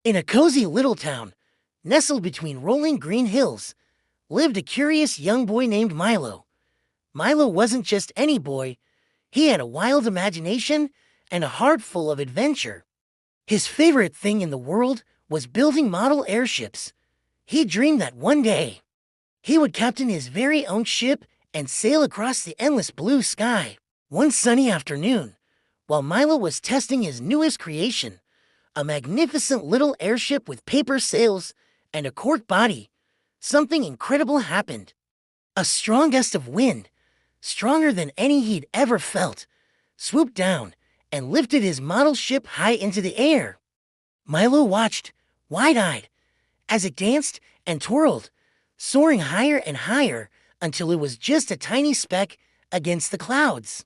In a cozy little town, nestled between rolling green hills, lived a curious young boy named Milo. Milo wasn't just any boy, he had a wild imagination and a heart full of adventure. His favorite thing in the world was building model airships. He dreamed that one day, he would captain his very own ship and sail across the endless blue sky. One sunny afternoon, while Milo was testing his newest creation, a magnificent little airship with paper sails and a cork body, something incredible happened. A strong gust of wind, stronger than any he'd ever felt, swooped down and lifted his model ship high into the air. Milo watched, wide-eyed, as it danced and twirled, soaring higher and higher until it was just a tiny speck against the clouds.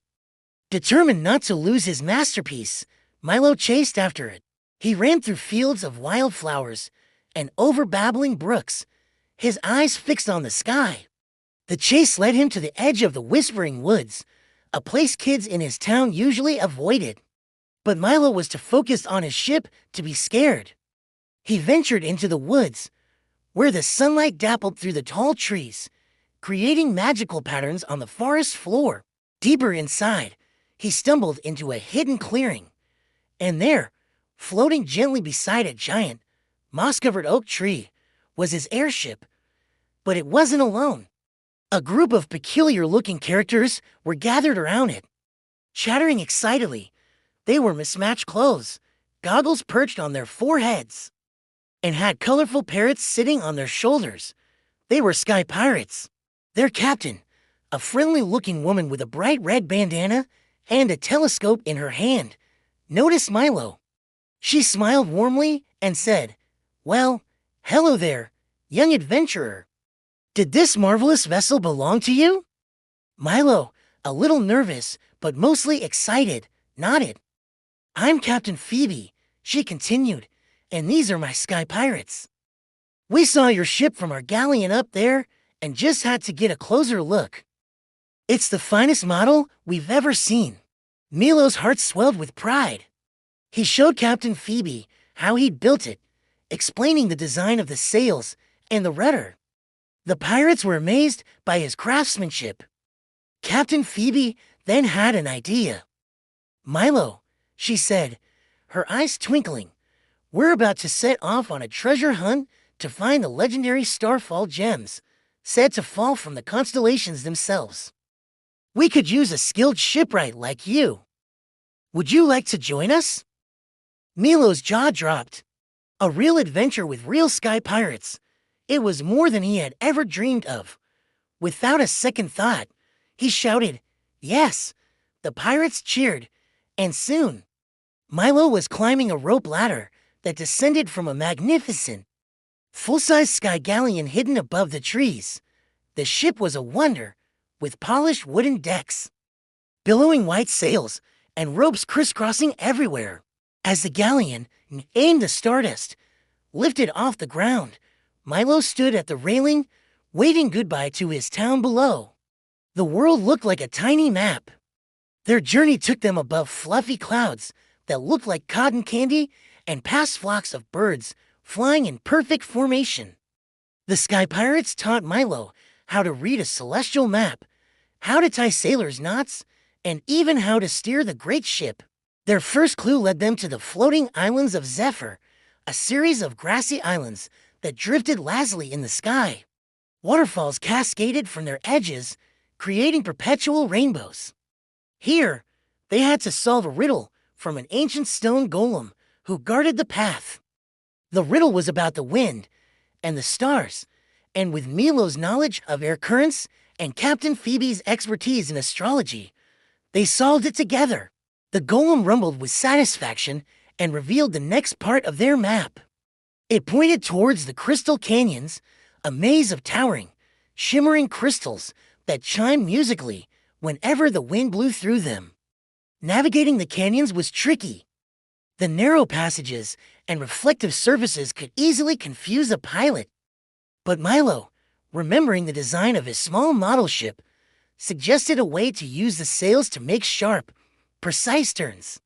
Determined not to lose his masterpiece, Milo chased after it. He ran through fields of wildflowers and over babbling brooks, his eyes fixed on the sky. The chase led him to the edge of the Whispering Woods, a place kids in his town usually avoided. But Milo was too focused on his ship to be scared. He ventured into the woods, where the sunlight dappled through the tall trees, creating magical patterns on the forest floor. Deeper inside, he stumbled into a hidden clearing, and there, floating gently beside a giant, moss-covered oak tree, was his airship. But it wasn't alone. A group of peculiar-looking characters were gathered around it. Chattering excitedly, they wore mismatched clothes, goggles perched on their foreheads, and had colorful parrots sitting on their shoulders. They were sky pirates. Their captain, a friendly-looking woman with a bright red bandana and a telescope in her hand, noticed Milo. She smiled warmly and said, "Well, hello there, young adventurer. Did this marvelous vessel belong to you?" Milo, a little nervous but mostly excited, nodded. "I'm Captain Phoebe," she continued, "and these are my sky pirates. We saw your ship from our galleon up there and just had to get a closer look. It's the finest model we've ever seen." Milo's heart swelled with pride. He showed Captain Phoebe how he'd built it, explaining the design of the sails and the rudder. The pirates were amazed by his craftsmanship. Captain Phoebe then had an idea. "Milo," she said, her eyes twinkling, "we're about to set off on a treasure hunt to find the legendary starfall gems, said to fall from the constellations themselves. We could use a skilled shipwright like you. Would you like to join us?" Milo's jaw dropped. A real adventure with real sky pirates. It was more than he had ever dreamed of. Without a second thought, he shouted, "Yes!" The pirates cheered, and soon, Milo was climbing a rope ladder that descended from a magnificent, full-size sky galleon hidden above the trees. The ship was a wonder, with polished wooden decks, billowing white sails, and ropes crisscrossing everywhere. As the galleon, aimed the stardust, lifted off the ground, Milo stood at the railing, waving goodbye to his town below. The world looked like a tiny map. Their journey took them above fluffy clouds that looked like cotton candy and past flocks of birds flying in perfect formation. The sky pirates taught Milo how to read a celestial map, how to tie sailors' knots, and even how to steer the great ship. Their first clue led them to the floating islands of Zephyr, a series of grassy islands that drifted lazily in the sky. Waterfalls cascaded from their edges, creating perpetual rainbows. Here, they had to solve a riddle from an ancient stone golem who guarded the path. The riddle was about the wind and the stars, and with Milo's knowledge of air currents and Captain Phoebe's expertise in astrology, they solved it together. The golem rumbled with satisfaction and revealed the next part of their map. It pointed towards the crystal canyons, a maze of towering, shimmering crystals that chimed musically whenever the wind blew through them. Navigating the canyons was tricky. The narrow passages and reflective surfaces could easily confuse a pilot. But Milo, remembering the design of his small model ship, suggested a way to use the sails to make sharp, precise turns.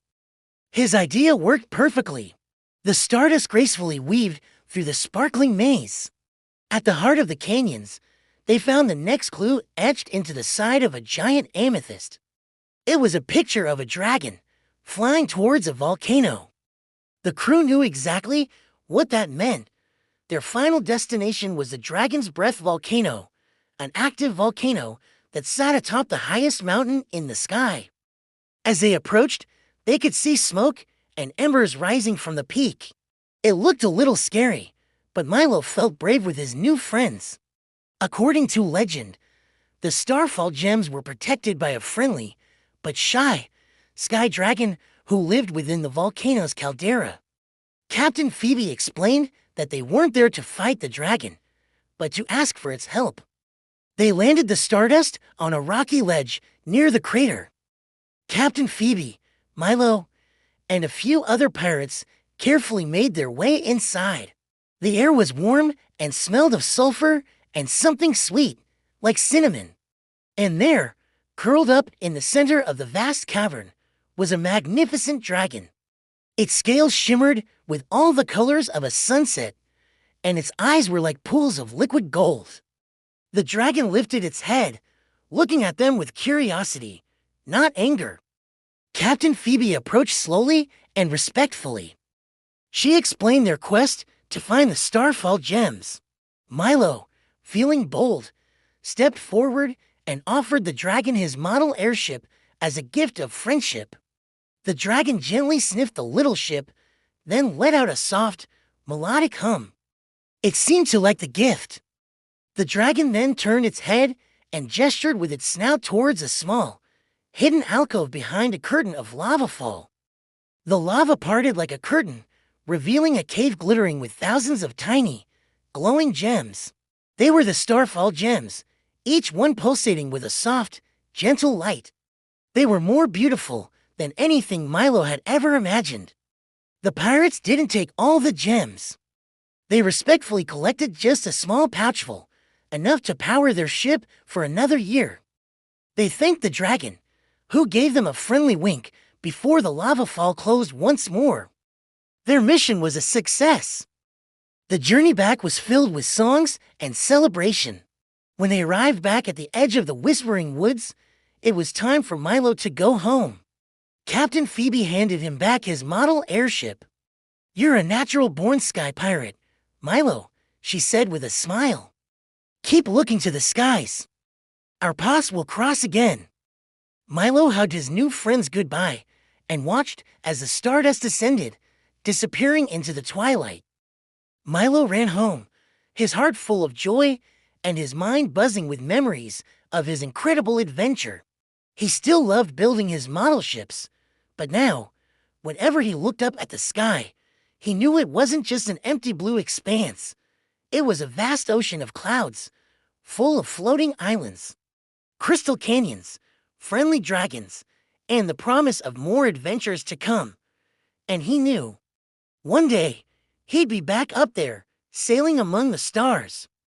His idea worked perfectly. The stardust gracefully weaved through the sparkling maze. At the heart of the canyons, they found the next clue etched into the side of a giant amethyst. It was a picture of a dragon flying towards a volcano. The crew knew exactly what that meant. Their final destination was the Dragon's Breath volcano, an active volcano that sat atop the highest mountain in the sky. As they approached, they could see smoke and embers rising from the peak. It looked a little scary, but Milo felt brave with his new friends. According to legend, the Starfall gems were protected by a friendly, but shy, sky dragon who lived within the volcano's caldera. Captain Phoebe explained that they weren't there to fight the dragon, but to ask for its help. They landed the Stardust on a rocky ledge near the crater. Captain Phoebe, Milo, and a few other pirates carefully made their way inside. The air was warm and smelled of sulfur and something sweet, like cinnamon. And there, curled up in the center of the vast cavern, was a magnificent dragon. Its scales shimmered with all the colors of a sunset, and its eyes were like pools of liquid gold. The dragon lifted its head, looking at them with curiosity, not anger. Captain Phoebe approached slowly and respectfully. She explained their quest to find the Starfall gems. Milo, feeling bold, stepped forward and offered the dragon his model airship as a gift of friendship. The dragon gently sniffed the little ship, then let out a soft, melodic hum. It seemed to like the gift. The dragon then turned its head and gestured with its snout towards a small, hidden alcove behind a curtain of lava fall. The lava parted like a curtain, revealing a cave glittering with thousands of tiny, glowing gems. They were the Starfall gems, each one pulsating with a soft, gentle light. They were more beautiful than anything Milo had ever imagined. The pirates didn't take all the gems. They respectfully collected just a small pouchful, enough to power their ship for another year. They thanked the dragon, who gave them a friendly wink before the lava fall closed once more. Their mission was a success. The journey back was filled with songs and celebration. When they arrived back at the edge of the Whispering Woods, it was time for Milo to go home. Captain Phoebe handed him back his model airship. "You're a natural-born sky pirate, Milo," she said with a smile. "Keep looking to the skies. Our paths will cross again." Milo hugged his new friends goodbye and watched as the stardust descended, disappearing into the twilight. Milo ran home, his heart full of joy and his mind buzzing with memories of his incredible adventure. He still loved building his model ships, but now, whenever he looked up at the sky, he knew it wasn't just an empty blue expanse. It was a vast ocean of clouds, full of floating islands, crystal canyons, friendly dragons, and the promise of more adventures to come. And he knew, one day, he'd be back up there, sailing among the stars.